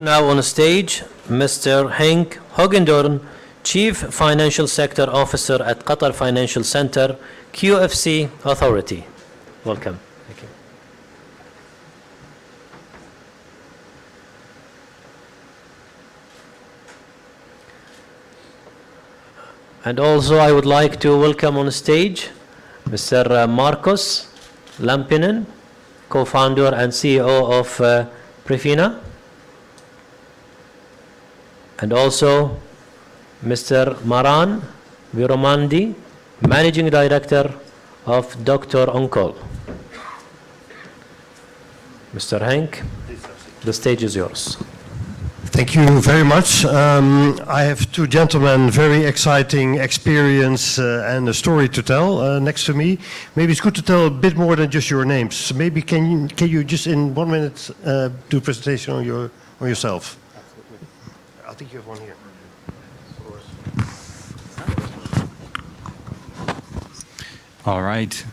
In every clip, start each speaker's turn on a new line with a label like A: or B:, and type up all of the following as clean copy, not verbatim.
A: Now on stage, Mr. Henk Hoogendoorn, Chief Financial Sector Officer at Qatar Financial Center, QFC Authority. Welcome. Thank you. And also I would like to welcome on stage Mr. Markus Lampinen, co-founder and CEO of Prifina. And also Mr. Maran, Virumandi, Managing Director of DoctorOnCall. Mr. Henk, the stage is yours.
B: Thank you very much. I have two gentlemen, very exciting experience and a story to tell next to me. Maybe it's good to tell a bit more than just your names. So maybe can you just in 1 minute do a presentation on yourself? Absolutely. I think you have one here.
C: All right.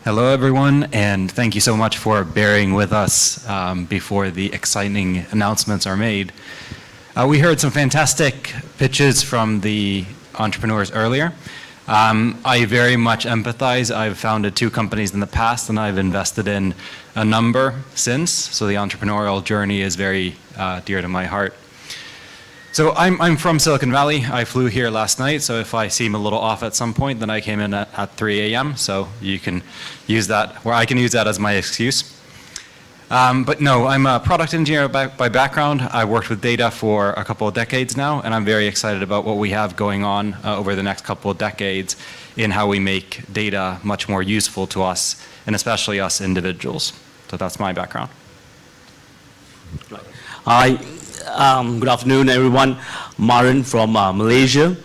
C: Hello, everyone, and thank you so much for bearing with us before the exciting announcements are made. We heard some fantastic pitches from the entrepreneurs earlier. I very much empathize. I've founded 2 companies in the past, and I've invested in a number since, so the entrepreneurial journey is very dear to my heart. So I'm from Silicon Valley. I flew here last night, so if I seem a little off at some point, then I came in at 3 a.m., so you can use that, or I can use that as my excuse. But no, I'm a product engineer by background. I worked with data for a couple of decades now, and I'm very excited about what we have going on over the next couple of decades in how we make data much more useful to us, and especially us individuals. So that's my background.
D: Hi. Good afternoon, everyone. Maran from Malaysia.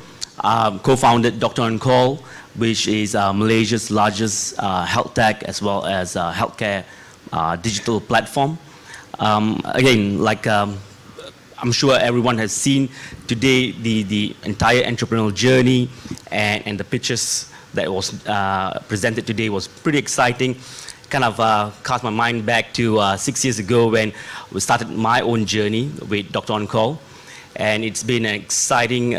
D: Co-founded DoctorOnCall, which is Malaysia's largest health tech as well as healthcare digital platform. Again, like I'm sure everyone has seen today, the entire entrepreneurial journey and the pitches that was presented today was pretty exciting. Kind of cast my mind back to 6 years ago when we started my own journey with DoctorOnCall, and it's been an exciting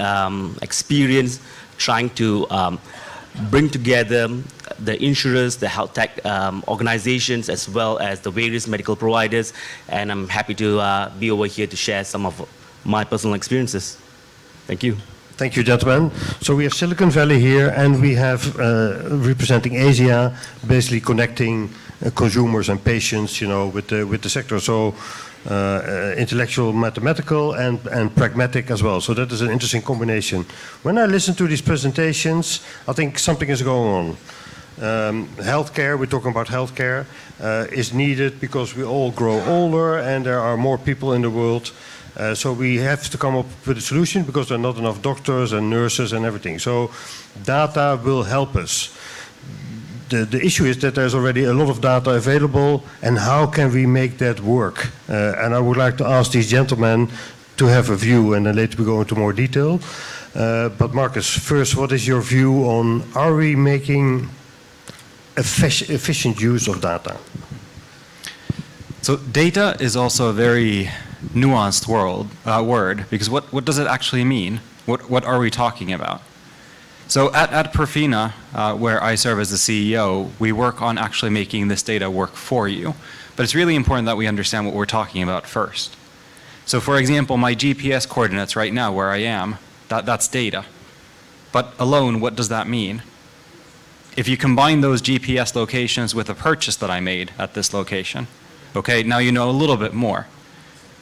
D: experience trying to bring together the insurers, the health tech organizations, as well as the various medical providers, and I'm happy to be over here to share some of my personal experiences. Thank you.
B: Thank you, gentlemen. So we have Silicon Valley here, and we have representing Asia, basically connecting consumers and patients, you know, with the sector. So intellectual, mathematical, and pragmatic as well. So that is an interesting combination. When I listen to these presentations, I think something is going on. Healthcare, we're talking about healthcare, is needed because we all grow older and there are more people in the world. So we have to come up with a solution because there are not enough doctors and nurses and everything. So data will help us. The issue is that there's already a lot of data available, and how can we make that work? And I would like to ask these gentlemen to have a view, and then later we go into more detail. But Markus, first, what is your view on, are we making efficient use of data?
C: So data is also a very nuanced word, because what does it actually mean? What are we talking about? So at Prifina, where I serve as the CEO, we work on actually making this data work for you. But it's really important that we understand what we're talking about first. So for example, my GPS coordinates right now where I am, that's data. But alone, what does that mean? If you combine those GPS locations with a purchase that I made at this location, okay, now you know a little bit more.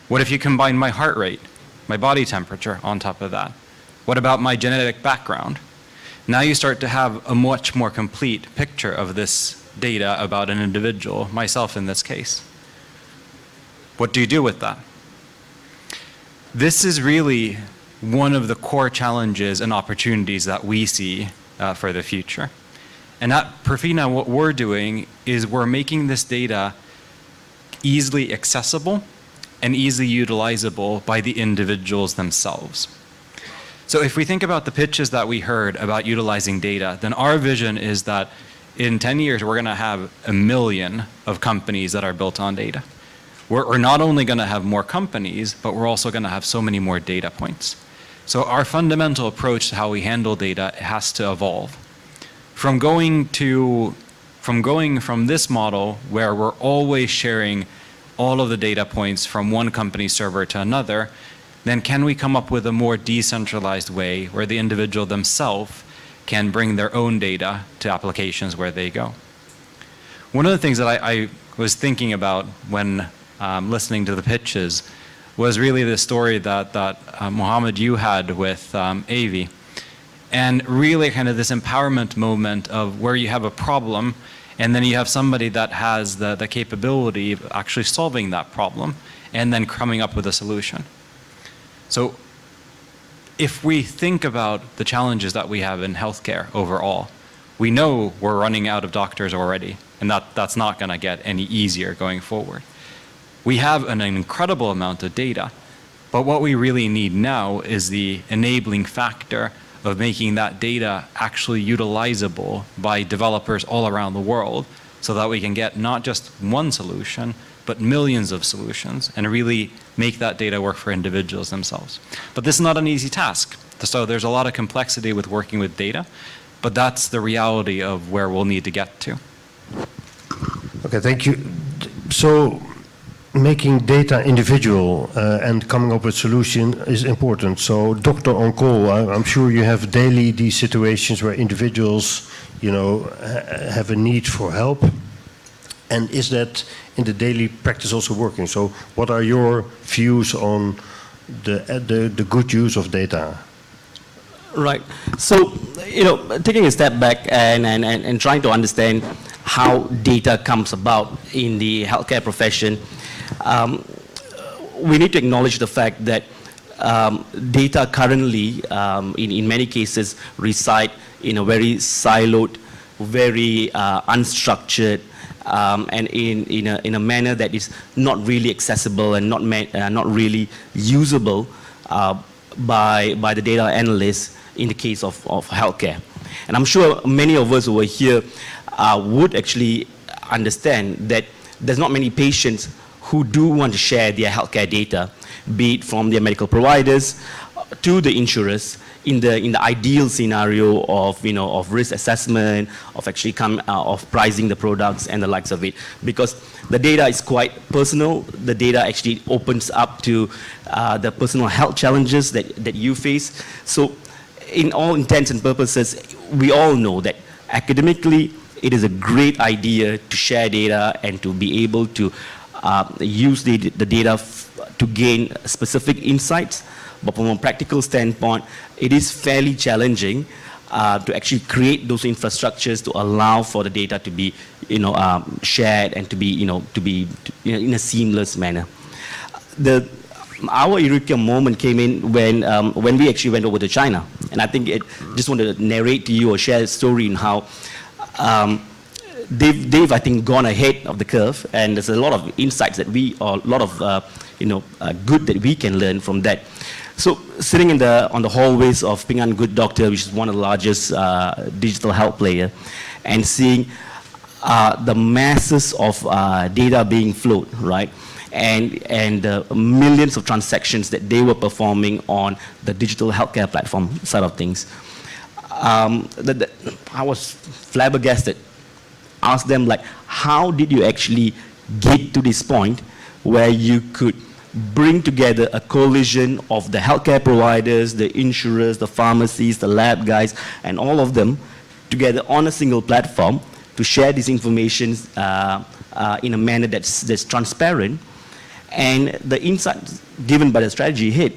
C: What if you combine my heart rate, my body temperature on top of that? What about my genetic background? Now you start to have a much more complete picture of this data about an individual, myself in this case. What do you do with that? This is really one of the core challenges and opportunities that we see for the future. And at Prifina, what we're doing is we're making this data easily accessible and easily utilizable by the individuals themselves. So if we think about the pitches that we heard about utilizing data, then our vision is that in 10 years, we're going to have 1 million of companies that are built on data. we're not only going to have more companies, but we're also going to have so many more data points. So our fundamental approach to how we handle data has to evolve. From going from this model where we're always sharing all of the data points from one company server to another, then can we come up with a more decentralized way where the individual themselves can bring their own data to applications where they go? One of the things that I was thinking about when listening to the pitches was really the story that Mohammed, you had with AV. And really kind of this empowerment moment of where you have a problem and then you have somebody that has the capability of actually solving that problem and then coming up with a solution. So if we think about the challenges that we have in healthcare overall, we know we're running out of doctors already, and that's not going to get any easier going forward. We have an incredible amount of data, but what we really need now is the enabling factor of making that data actually utilizable by developers all around the world so that we can get not just one solution, but millions of solutions and really make that data work for individuals themselves. But this is not an easy task. So there's a lot of complexity with working with data, but that's the reality of where we'll need to get to.
B: Okay, thank you. So making data individual and coming up with solution is important. So DoctorOnCall, I'm sure you have daily these situations where individuals, you know, have a need for help. And is that in the daily practice also working? So what are your views on the good use of data?
D: Right. So, you know, taking a step back and trying to understand how data comes about in the healthcare profession, we need to acknowledge the fact that data currently, in many cases, reside in a very siloed, very unstructured, and in a manner that is not really accessible and not really usable by the data analysts in the case of healthcare. And I'm sure many of us over here would actually understand that there's not many patients who do want to share their healthcare data, be it from their medical providers to the insurers, in the ideal scenario of, you know, of risk assessment, of actually of pricing the products and the likes of it, because the data is quite personal. The data actually opens up to the personal health challenges that you face. So, in all intents and purposes, we all know that academically it is a great idea to share data and to be able to use the data to gain specific insights. But from a practical standpoint, it is fairly challenging to actually create those infrastructures to allow for the data to be, you know, shared and to be in a seamless manner. Our eureka moment came in when we actually went over to China, and I think just want to narrate to you or share a story in how they've I think gone ahead of the curve, and there's a lot of insights that good that we can learn from that. So sitting on the hallways of Ping An Good Doctor, which is one of the largest digital health player, and seeing the masses of data being flowed, right? And millions of transactions that they were performing on the digital healthcare platform side of things. I was flabbergasted. Asked them, like, how did you actually get to this point where you could bring together a coalition of the healthcare providers, the insurers, the pharmacies, the lab guys, and all of them together on a single platform to share this information in a manner that's transparent? And the insights given by the strategy head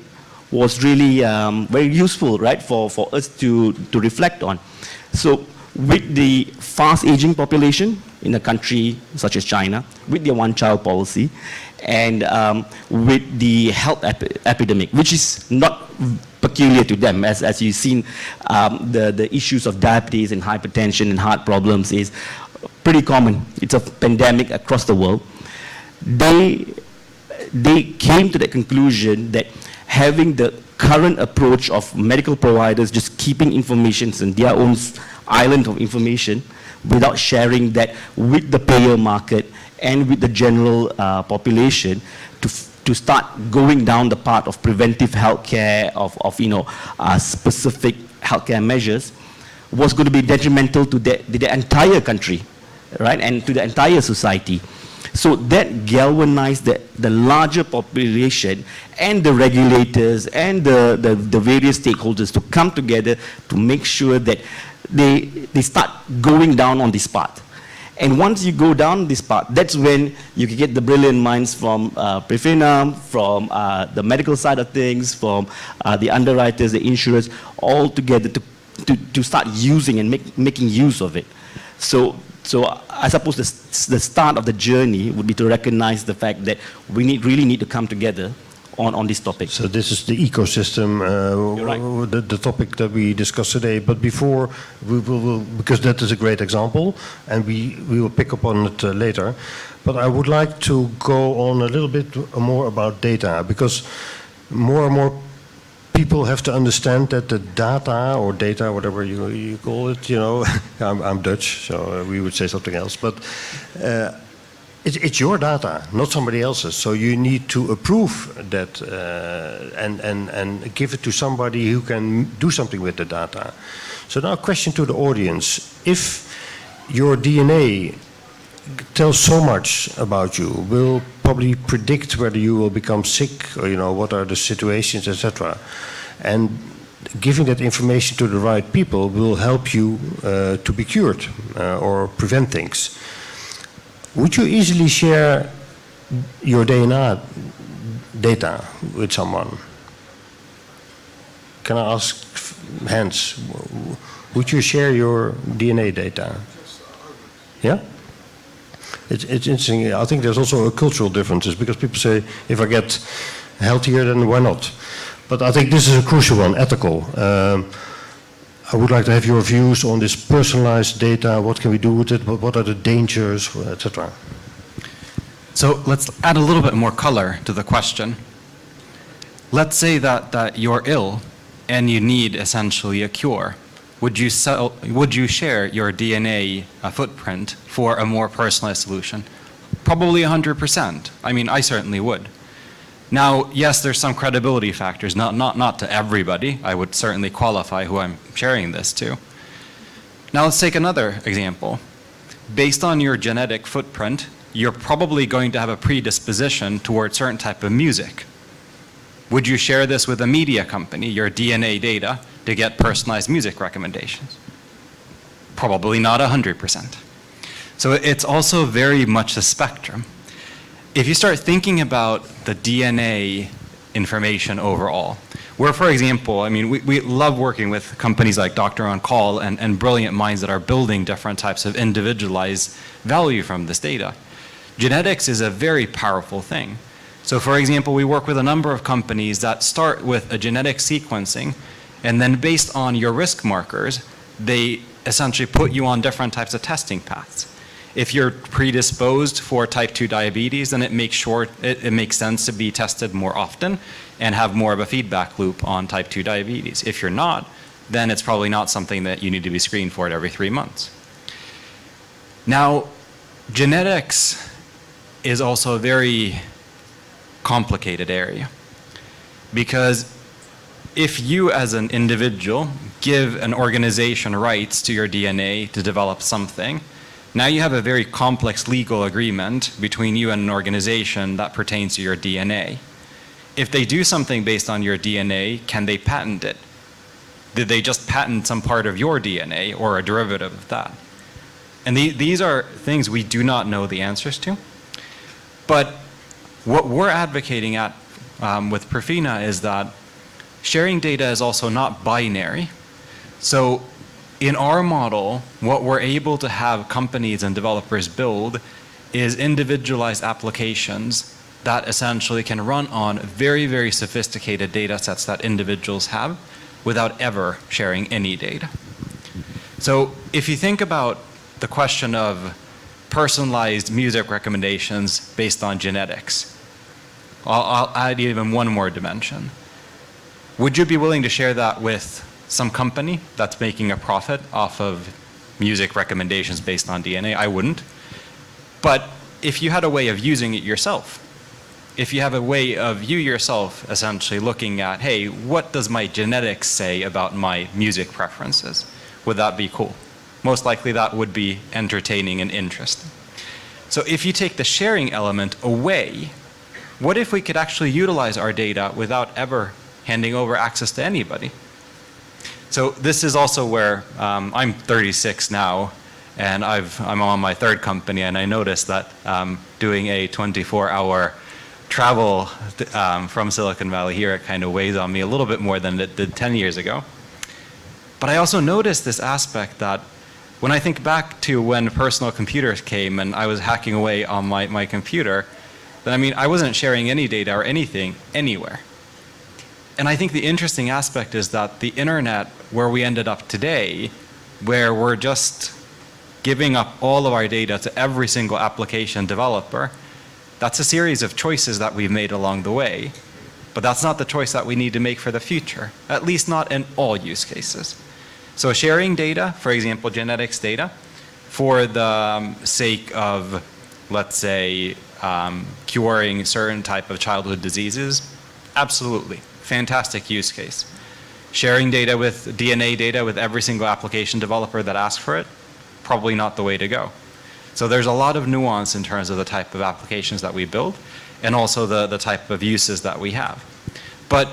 D: was really very useful, right, for us to reflect on. So with the fast aging population in a country such as China, with their one-child policy, and with the health epidemic, which is not peculiar to them, as you've seen, the issues of diabetes and hypertension and heart problems is pretty common. It's a pandemic across the world. They came to the conclusion that having the current approach of medical providers just keeping information in their own island of information without sharing that with the payer market and with the general population to start going down the path of preventive healthcare, of specific healthcare measures, was going to be detrimental to the entire country, right, and to the entire society. So that galvanized the larger population and the regulators and the various stakeholders to come together to make sure that they start going down on this path. And once you go down this path, that's when you can get the brilliant minds from Prifina, from the medical side of things, from the underwriters, the insurers, all together to start using and making use of it. So I suppose the start of the journey would be to recognize the fact that we really need to come together on this topic.
B: So this is the ecosystem,
D: right.
B: the topic that we discussed today. But before, we will, because that is a great example, and we will pick up on it later. But I would like to go on a little bit more about data, because more and more people have to understand that the data, or data, whatever you call it, I'm Dutch, so we would say something else, but it's your data, not somebody else's. So you need to approve that and give it to somebody who can do something with the data. So now a question to the audience. If your DNA tells so much about you, will probably predict whether you will become sick, or what are the situations, etc. And giving that information to the right people will help you to be cured or prevent things. Would you easily share your DNA data with someone? Can I ask Hans, would you share your DNA data? Yeah? It's interesting. I think there's also a cultural differences, because people say, if I get healthier, then why not? But I think this is a crucial one, ethical. I would like to have your views on this personalized data. What can we do with it? What are the dangers, etc.?
C: So let's add a little bit more color to the question. Let's say that you're ill and you need essentially a cure. Would you share your DNA footprint for a more personalized solution? Probably 100%. I mean, I certainly would. Now, yes, there's some credibility factors, not to everybody. I would certainly qualify who I'm sharing this to. Now let's take another example. Based on your genetic footprint, you're probably going to have a predisposition toward certain type of music. Would you share this with a media company, your DNA data, to get personalized music recommendations? Probably not 100%. So it's also very much a spectrum. If you start thinking about the DNA information overall, where, for example, I mean, we love working with companies like DoctorOnCall and brilliant minds that are building different types of individualized value from this data. Genetics is a very powerful thing. So, for example, we work with a number of companies that start with a genetic sequencing, and then based on your risk markers, they essentially put you on different types of testing paths. If you're predisposed for type 2 diabetes, then it makes sense to be tested more often and have more of a feedback loop on type 2 diabetes. If you're not, then it's probably not something that you need to be screened for every 3 months. Now, genetics is also a very complicated area, because if you as an individual give an organization rights to your DNA to develop something, now you have a very complex legal agreement between you and an organization that pertains to your DNA. If they do something based on your DNA, can they patent it? Did they just patent some part of your DNA or a derivative of that? And these are things we do not know the answers to. But what we're advocating at with Prifina is that sharing data is also not binary. So in our model, what we're able to have companies and developers build is individualized applications that essentially can run on very, very sophisticated data sets that individuals have without ever sharing any data. So if you think about the question of personalized music recommendations based on genetics, I'll add even one more dimension. Would you be willing to share that with some company that's making a profit off of music recommendations based on DNA? I wouldn't. But if you had a way of using it yourself, if you have a way of you yourself essentially looking at, hey, what does my genetics say about my music preferences? Would that be cool? Most likely that would be entertaining and interesting. So if you take the sharing element away, what if we could actually utilize our data without ever handing over access to anybody? So this is also where I'm 36 now, and I'm on my third company, and I noticed that doing a 24-hour travel from Silicon Valley here, it kind of weighs on me a little bit more than it did 10 years ago. But I also noticed this aspect that when I think back to when personal computers came and I was hacking away on my computer, then I mean, I wasn't sharing any data or anything anywhere. And I think the interesting aspect is that the internet, where we ended up today, where we're just giving up all of our data to every single application developer, that's a series of choices that we've made along the way. But that's not the choice that we need to make for the future, at least not in all use cases. So sharing data, for example, genetics data, for the sake of, let's say, curing certain type of childhood diseases, absolutely, fantastic use case. Sharing data with DNA data with every single application developer that asks for it, probably not the way to go. So there's a lot of nuance in terms of the type of applications that we build and also the type of uses that we have. But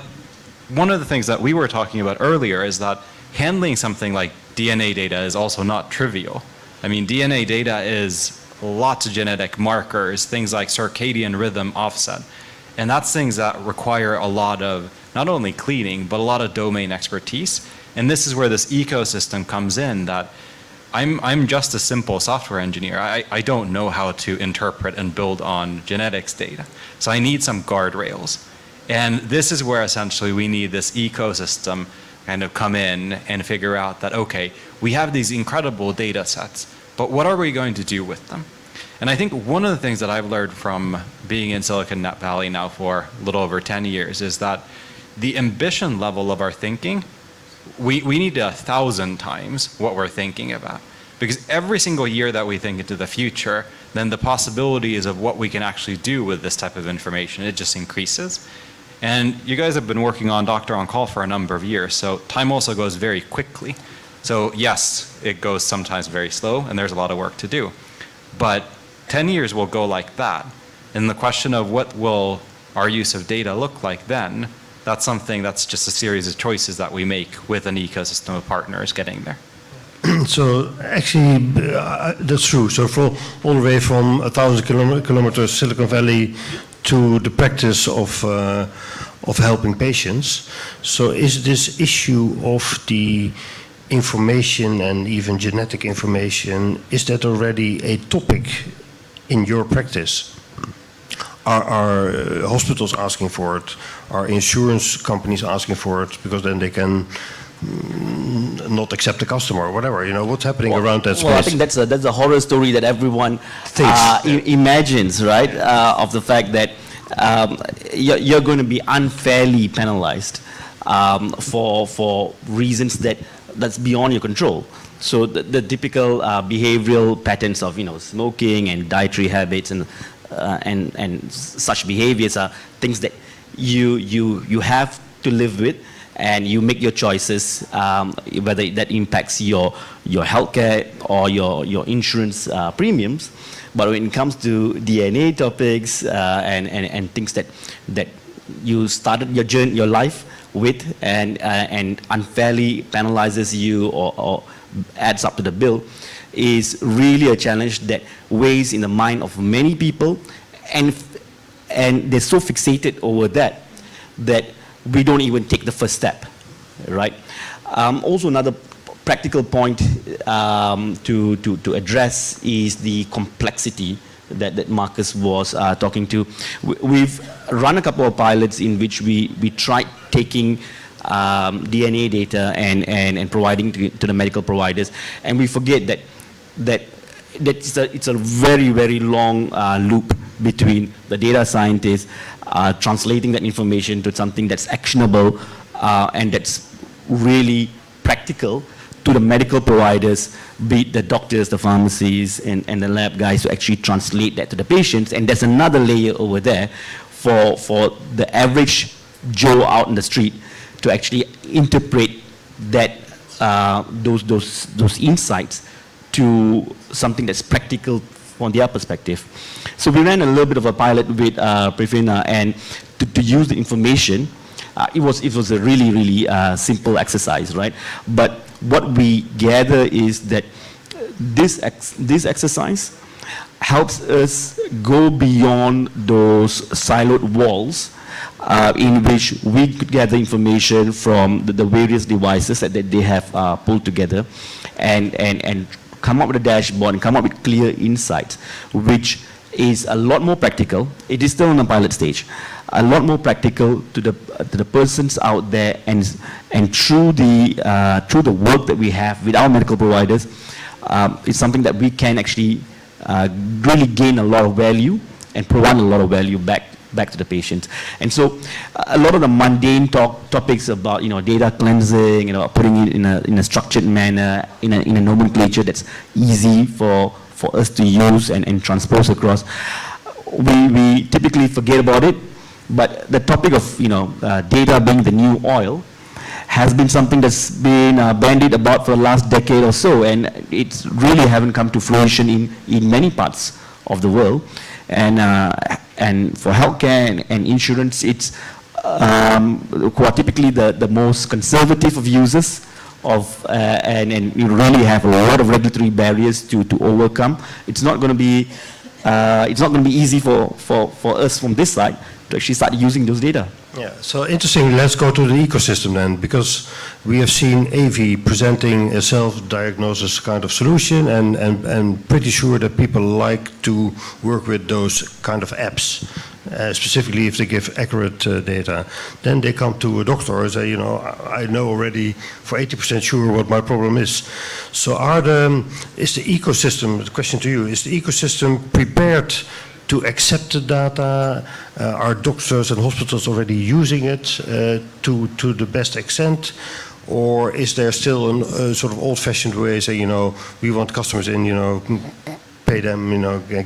C: one of the things that we were talking about earlier is that handling something like DNA data is also not trivial. I mean, DNA data is lots of genetic markers, things like circadian rhythm offset. And that's things that require a lot of not only cleaning, but a lot of domain expertise. And this is where this ecosystem comes in, that I'm just a simple software engineer. I don't know how to interpret and build on genetics data. So I need some guardrails. And this is where essentially we need this ecosystem kind of come in and figure out that, okay, we have these incredible data sets, but what are we going to do with them? And I think one of the things that I've learned from being in Silicon Valley now for a little over 10 years is that the ambition level of our thinking, we need 1,000 times what we're thinking about. Because every single year that we think into the future, then the possibilities of what we can actually do with this type of information, it just increases. And you guys have been working on DoctorOnCall for a number of years, so time also goes very quickly. So yes, it goes sometimes very slow, and there's a lot of work to do. But 10 years will go like that. And the question of what will our use of data look like then, that's something that's just a series of choices that we make with an ecosystem of partners getting there.
B: So actually, that's true. So from all the way from 1,000 kilometers Silicon Valley to the practice of helping patients. So is this issue of the information and even genetic information, is that already a topic in your practice? Are hospitals asking for it? Are insurance companies asking for it? Because then they can not accept the customer or whatever. You know, what's happening around that space?
D: Well, I think that's a horror story that everyone imagines, right? Of the fact that you're going to be unfairly penalized for reasons that's beyond your control. So the typical behavioral patterns of smoking and dietary habits and such behaviors are things that you have to live with, and you make your choices whether that impacts your healthcare or your insurance premiums. But when it comes to DNA topics and things that you started your life with and unfairly penalizes you or adds up to the bill, is really a challenge that weighs in the mind of many people, and they're so fixated over that we don't even take the first step, right? Also, another practical point to address is the complexity that Markus was talking to. We've run a couple of pilots in which we tried taking DNA data and providing to the medical providers, and we forget that it's a very, very long loop between the data scientists translating that information to something that's actionable and that's really practical to the medical providers, be it the doctors, the pharmacies, and the lab guys, to actually translate that to the patients. And there's another layer over there for the average Joe out in the street to actually interpret that those insights to something that's practical from their perspective. So we ran a little bit of a pilot with Prifina, and to use the information, it was a really simple exercise, right? But what we gather is that this exercise helps us go beyond those siloed walls in which we could gather information from the various devices that they have pulled together, and come up with a dashboard and come up with clear insights, which is a lot more practical. It is still on the pilot stage. A lot more practical to the persons out there, and through the work that we have with our medical providers, it's something that we can actually really gain a lot of value and provide a lot of value back to the patient. And so a lot of the mundane topics about data cleansing, putting it in a structured manner, in a nomenclature that's easy for us to use and transpose across, we typically forget about it. But the topic of data being the new oil has been something that's been bandied about for the last decade or so, and it's really haven't come to fruition in many parts of the world. And for healthcare and insurance, it's who are typically the most conservative of users of, and you really have a lot of regulatory barriers to overcome. It's not going to be easy for us from this side to actually start using those data.
B: Yeah, so interesting. Let's go to the ecosystem then, because we have seen AV presenting a self-diagnosis kind of solution, and pretty sure that people like to work with those kind of apps, specifically if they give accurate data. Then they come to a doctor and say, I know already for 80% sure what my problem is. So is the ecosystem, the question to you, is the ecosystem prepared to accept the data? Are doctors and hospitals already using it to the best extent? Or is there still a sort of old-fashioned way, say, we want customers in, pay them,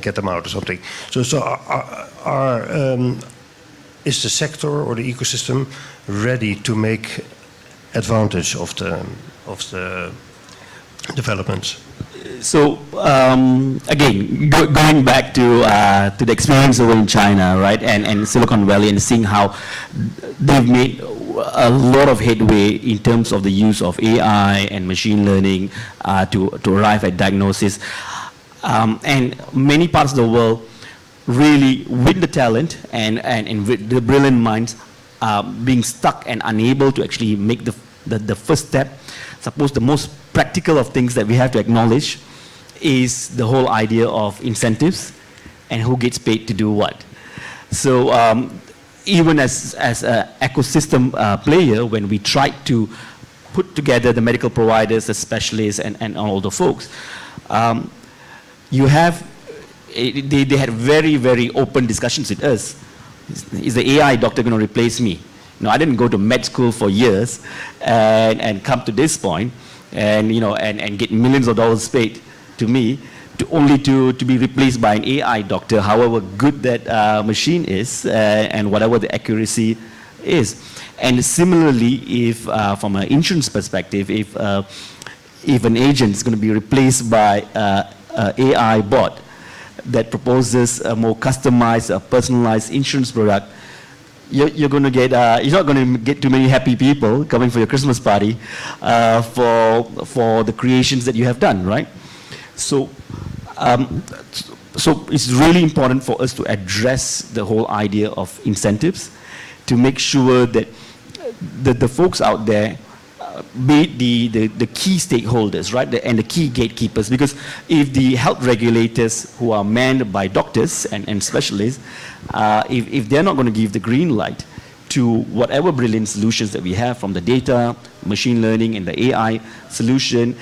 B: get them out or something? So is the sector or the ecosystem ready to make advantage of the developments?
D: So again, going back to the experience over in China, right, and Silicon Valley, and seeing how they've made a lot of headway in terms of the use of AI and machine learning to arrive at diagnosis, and many parts of the world really, with the talent and with the brilliant minds, being stuck and unable to actually make the first step. Suppose the most practical of things that we have to acknowledge is the whole idea of incentives and who gets paid to do what. So even as an ecosystem player, when we tried to put together the medical providers, the specialists, and all the folks, they had very open discussions with us. Is the AI doctor going to replace me? I didn't go to med school for years and come to this point and get millions of dollars paid to me only to be replaced by an AI doctor, however good that machine is and whatever the accuracy is. And similarly, if from an insurance perspective, if an agent is going to be replaced by an AI bot that proposes a more customized, personalized insurance product, you're going to get, you're not going to get too many happy people coming for your Christmas party for the creations that you have done, right? So, so it's really important for us to address the whole idea of incentives to make sure that the folks out there, be the key stakeholders, right, and the key gatekeepers, because if the health regulators who are manned by doctors and specialists, if they're not going to give the green light to whatever brilliant solutions that we have, from the data, machine learning, and the AI solution,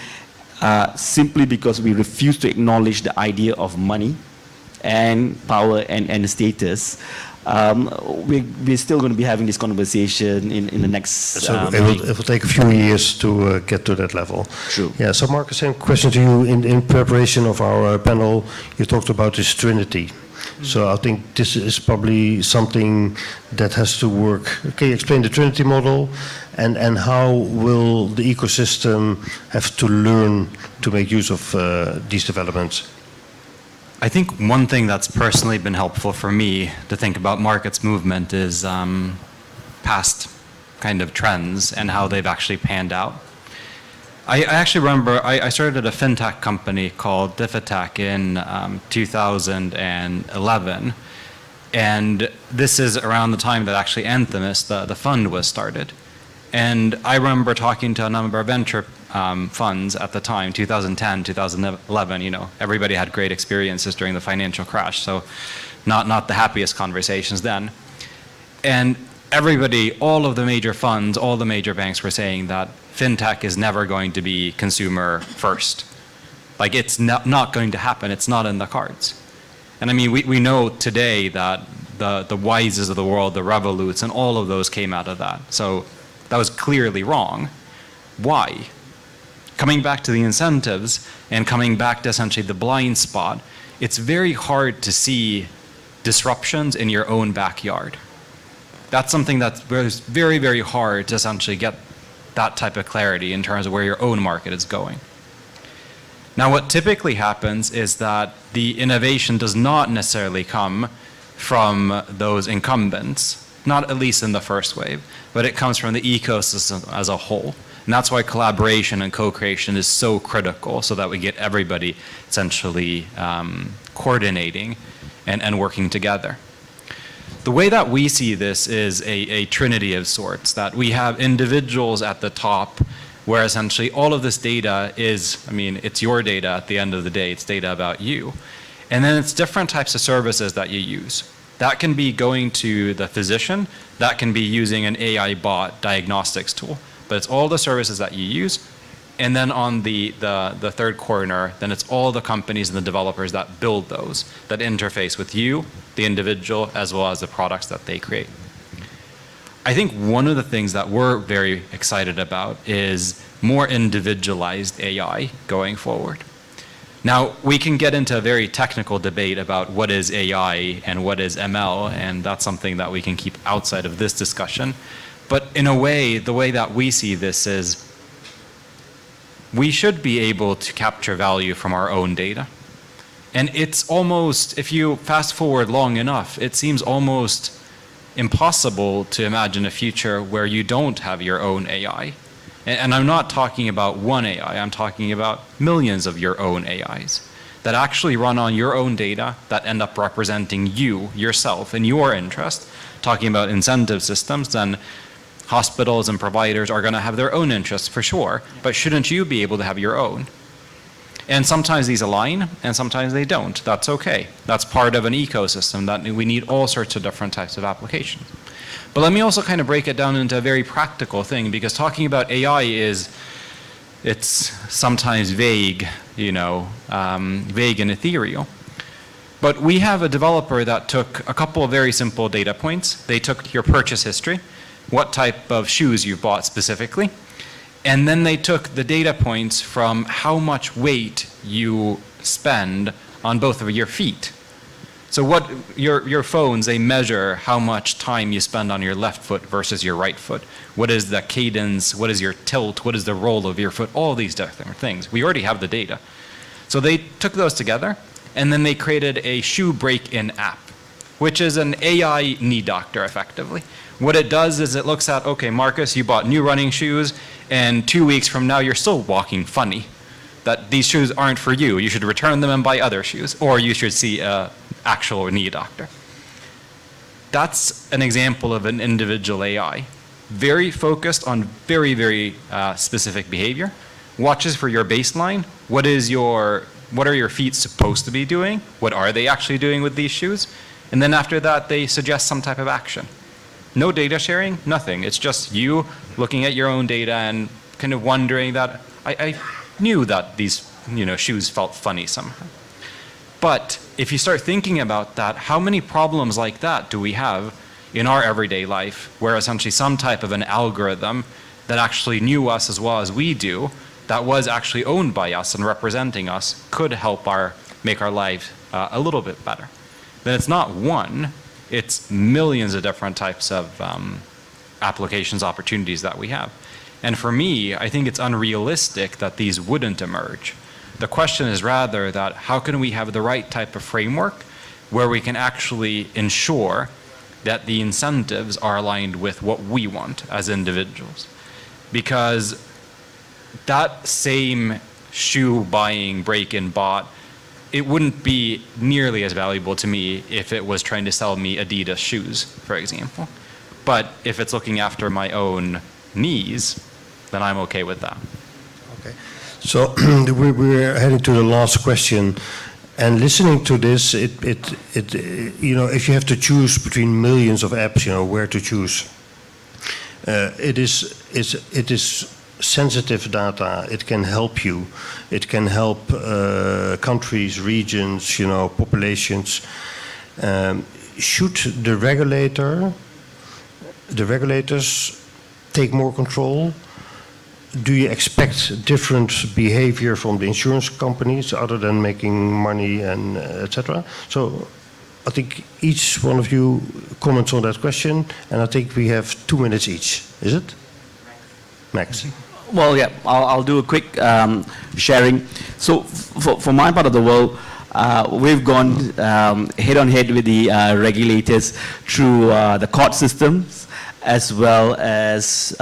D: simply because we refuse to acknowledge the idea of money and power and status, we're still going to be having this conversation in the next.
B: So it will take a few years to get to that level.
D: True.
B: Yeah. So Markus, same question to you. In preparation of our panel, you talked about this trinity. So I think this is probably something that has to work. Can you explain the Trinity model, and how will the ecosystem have to learn to make use of these developments?
C: I think one thing that's personally been helpful for me to think about markets movement is past kind of trends and how they've actually panned out. I actually remember I started a fintech company called Diffitech in 2011, and this is around the time that actually Anthemis, the fund, was started. And I remember talking to a number of venture funds at the time, 2010, 2011. You know, everybody had great experiences during the financial crash, so not the happiest conversations then. And everybody, all of the major funds, all the major banks were saying that fintech is never going to be consumer first. Like, it's not going to happen. It's not in the cards. And I mean, we know today that the Wises of the world, the Revoluts, and all of those came out of that. So that was clearly wrong. Why? Coming back to the incentives and coming back to essentially the blind spot, it's very hard to see disruptions in your own backyard. That's something that's very, very hard to essentially get that type of clarity in terms of where your own market is going. Now, what typically happens is that the innovation does not necessarily come from those incumbents, not at least in the first wave, but it comes from the ecosystem as a whole. And that's why collaboration and co-creation is so critical, so that we get everybody essentially coordinating and working together. The way that we see this is a trinity of sorts, that we have individuals at the top where essentially all of this data is, I mean, it's your data at the end of the day, it's data about you. And then it's different types of services that you use. That can be going to the physician, that can be using an AI bot diagnostics tool, but it's all the services that you use. And then on the third corner, then it's all the companies and the developers that build those, that interface with you, the individual, as well as the products that they create. I think one of the things that we're very excited about is more individualized AI going forward. Now, we can get into a very technical debate about what is AI and what is ML, and that's something that we can keep outside of this discussion. But in a way, the way that we see this is we should be able to capture value from our own data. And it's almost, if you fast forward long enough, it seems almost impossible to imagine a future where you don't have your own AI. And I'm not talking about one AI, I'm talking about millions of your own AIs that actually run on your own data, that end up representing you, yourself, in your interest. Talking about incentive systems, then hospitals and providers are going to have their own interests for sure, but shouldn't you be able to have your own? And sometimes these align, and sometimes they don't. That's okay. That's part of an ecosystem that we need all sorts of different types of applications. But let me also kind of break it down into a very practical thing, because talking about AI it's sometimes vague, you know, vague and ethereal. But we have a developer that took a couple of very simple data points. They took your purchase history, what type of shoes you bought specifically, and then they took the data points from how much weight you spend on both of your feet. So what your phones, they measure how much time you spend on your left foot versus your right foot. What is the cadence? What is your tilt? What is the roll of your foot? All these different things. We already have the data. So they took those together, and then they created a shoe break-in app, which is an AI knee doctor, effectively. What it does is it looks at, okay, Markus, you bought new running shoes, and 2 weeks from now you're still walking funny. That these shoes aren't for you. You should return them and buy other shoes, or you should see an actual knee doctor. That's an example of an individual AI. Very focused on very, very specific behavior. Watches for your baseline. What are your feet supposed to be doing? What are they actually doing with these shoes? And then after that, they suggest some type of action. No data sharing, nothing. It's just you looking at your own data and kind of wondering that I knew that these shoes felt funny somehow. But if you start thinking about that, how many problems like that do we have in our everyday life, where essentially some type of an algorithm that actually knew us as well as we do, that was actually owned by us and representing us, could help make our lives a little bit better? Then it's not one, it's millions of different types of applications, opportunities that we have. And for me, I think it's unrealistic that these wouldn't emerge. The question is rather that how can we have the right type of framework where we can actually ensure that the incentives are aligned with what we want as individuals? Because that same shoe buying break-in bot, it wouldn't be nearly as valuable to me if it was trying to sell me Adidas shoes, for example. But if it's looking after my own needs, then I'm okay with that.
B: Okay. So we're heading to the last question, and listening to this, you know, if you have to choose between millions of apps, you know, where to choose. It is sensitive data. It can help you. It can help countries, regions, you know, populations. Should the regulators take more control? Do you expect different behavior from the insurance companies other than making money and etc.? So I think each one of you comments on that question, and I think we have 2 minutes each. Is it? Max.
D: Well, yeah, I'll do a quick sharing. So for my part of the world, we've gone head on head with the regulators through the court systems, as well as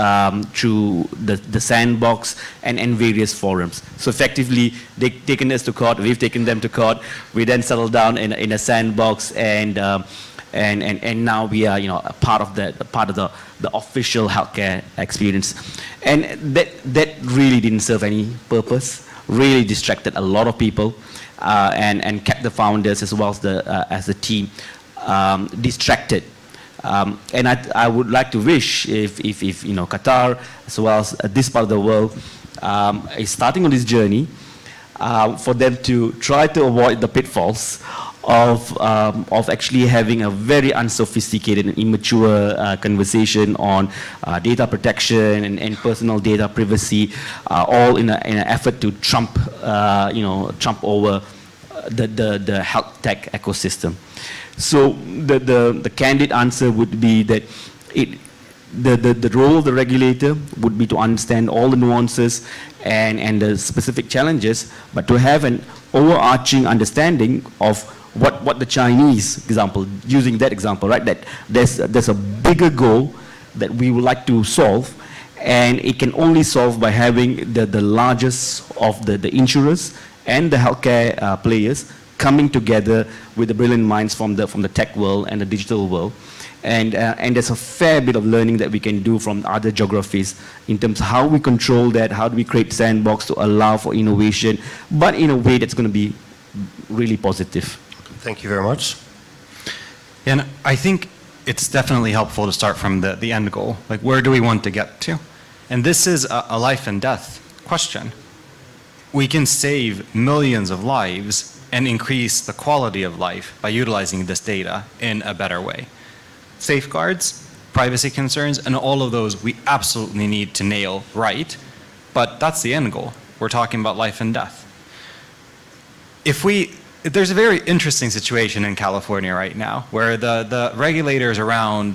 D: through the sandbox and various forums. So effectively, they've taken us to court, we've taken them to court, we then settled down in a sandbox, and now we are, you know, a part of the official healthcare experience. And that really didn't serve any purpose, really distracted a lot of people, and kept the founders as well as the team distracted. And I would like to wish if you know, Qatar as well as this part of the world is starting on this journey, for them to try to avoid the pitfalls of actually having a very unsophisticated and immature conversation on data protection and personal data privacy, all in an effort to trump over the health tech ecosystem. So the candid answer would be that the role of the regulator would be to understand all the nuances and the specific challenges, but to have an overarching understanding of what the Chinese example, using that example, right, that there's a bigger goal that we would like to solve, and it can only solve by having the largest of the insurers and the healthcare players coming together with the brilliant minds from the tech world and the digital world. And there's a fair bit of learning that we can do from other geographies in terms of how we control that, how do we create sandbox to allow for innovation, but in a way that's going to be really positive.
B: Thank you very much.
C: And I think it's definitely helpful to start from the end goal. Like, where do we want to get to? And this is a life and death question. We can save millions of lives and increase the quality of life by utilizing this data in a better way. Safeguards, privacy concerns, and all of those we absolutely need to nail right, but that's the end goal. We're talking about life and death. There's a very interesting situation in California right now where the regulators around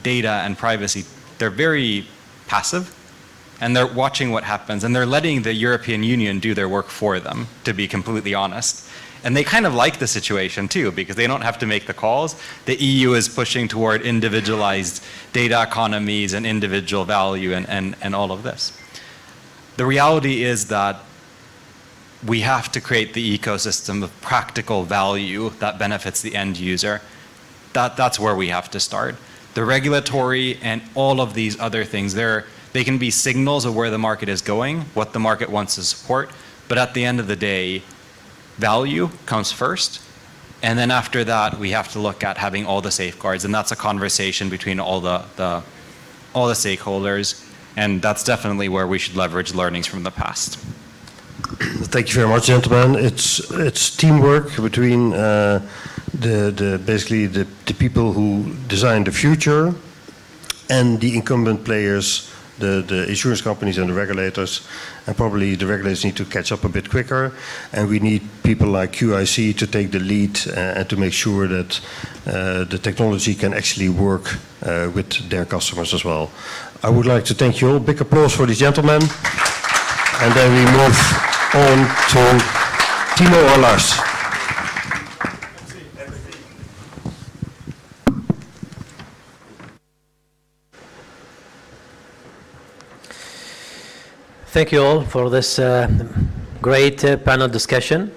C: data and privacy, they're very passive, and they're watching what happens, and they're letting the European Union do their work for them, to be completely honest. And they kind of like the situation too, because they don't have to make the calls. The EU is pushing toward individualized data economies and individual value and all of this. The reality is that we have to create the ecosystem of practical value that benefits the end user. That's where we have to start. The regulatory and all of these other things, they can be signals of where the market is going, what the market wants to support, but at the end of the day, value comes first, and then after that we have to look at having all the safeguards, and that's a conversation between all the stakeholders, and that's definitely where we should leverage learnings from the past.
B: Thank you very much, gentlemen. It's teamwork between basically the people who design the future and the incumbent players, the insurance companies and the regulators. And probably the regulators need to catch up a bit quicker. And we need people like QIC to take the lead and to make sure that the technology can actually work with their customers as well. I would like to thank you all. Big applause for these gentlemen. And then we move on to Timo or Lars.
A: Thank you all for this great panel discussion.